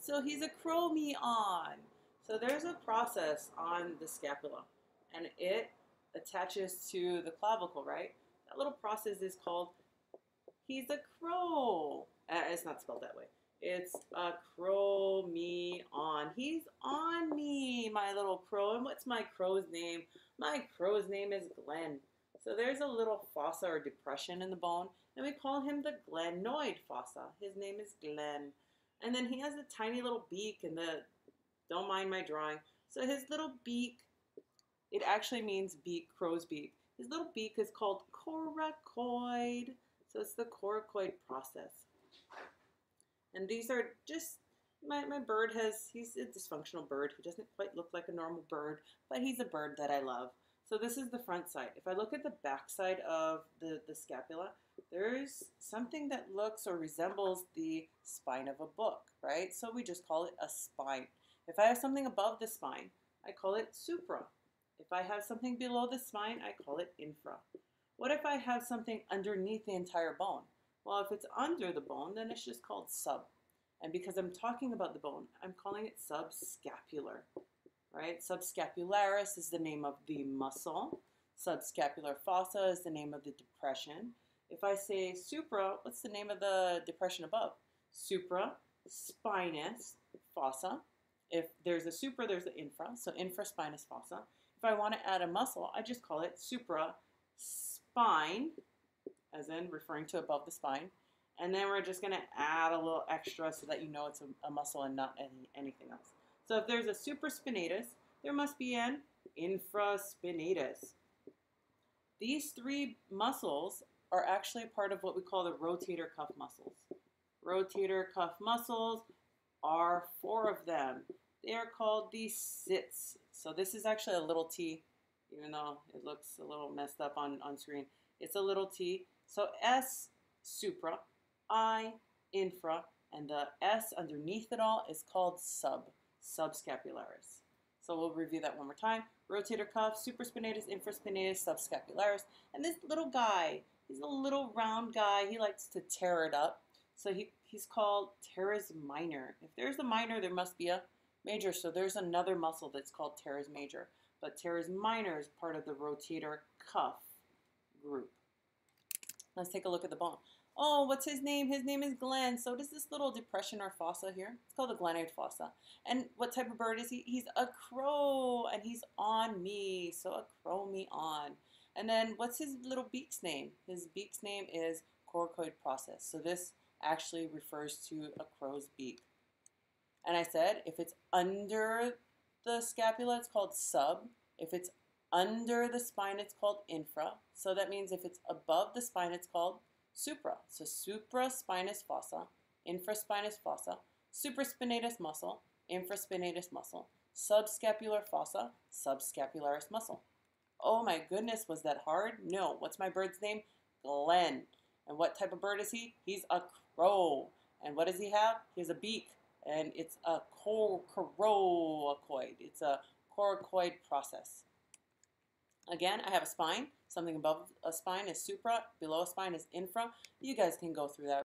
So he's a chromion. So there's a process on the scapula, and it attaches to the clavicle, right? That little process is called, he's a crow. It's not spelled that way. It's a chromion. He's on me, my little crow. And what's my crow's name? My crow's name is Glenn. So there's a little fossa or depression in the bone, and we call him the glenoid fossa. His name is Glenn. And then he has a tiny little beak in the, don't mind my drawing. So his little beak, it actually means beak, crow's beak. His little beak is called coracoid. So it's the coracoid process. And these are just, my bird he's a dysfunctional bird. He doesn't quite look like a normal bird, but he's a bird that I love. So this is the front side. If I look at the back side of the scapula, there's something that looks or resembles the spine of a book, right? So we just call it a spine. If I have something above the spine, I call it supra. If I have something below the spine, I call it infra. What if I have something underneath the entire bone? Well, if it's under the bone, then it's just called sub. And because I'm talking about the bone, I'm calling it subscapular, right? Subscapularis is the name of the muscle. Subscapular fossa is the name of the depression. If I say supra, what's the name of the depression above? Supraspinous fossa. If there's a supra, there's an infra. So infraspinous fossa. If I want to add a muscle, I just call it supraspine, as in referring to above the spine. And then we're just going to add a little extra so that you know it's a muscle and not anything else. So if there's a supraspinatus, there must be an infraspinatus. These three muscles are actually part of what we call the rotator cuff muscles. Rotator cuff muscles are 4 of them. They are called the sits. So this is actually a little t, even though it looks a little messed up on screen. It's a little t. So S, supra, I, infra, and the S underneath it all is called subscapularis. So we'll review that one more time. Rotator cuff, supraspinatus, infraspinatus, subscapularis. And this little guy, he's a little round guy. He likes to tear it up. So he's called Teres Minor. If there's a minor, there must be a major. So there's another muscle that's called Teres Major. But Teres Minor is part of the rotator cuff group. Let's take a look at the bone. Oh, what's his name? His name is Glenn. So does this little depression or fossa here? It's called the glenoid fossa. And what type of bird is he? He's a crow, and he's on me. So a chromion. And then what's his little beak's name? His beak's name is Coracoid Process. So this actually refers to a crow's beak. And I said if it's under the scapula, it's called sub. If it's under the spine, it's called infra. So that means if it's above the spine, it's called supra. So supraspinous fossa, infraspinous fossa, supraspinatus muscle, infraspinatus muscle, subscapular fossa, subscapularis muscle. Oh my goodness, was that hard? No. What's my bird's name? Glenn. And what type of bird is he? He's a crow. And what does he have? He has a beak. And it's a coracoid. It's a coracoid process. Again, I have a spine. Something above a spine is supra, below a spine is infra. You guys can go through that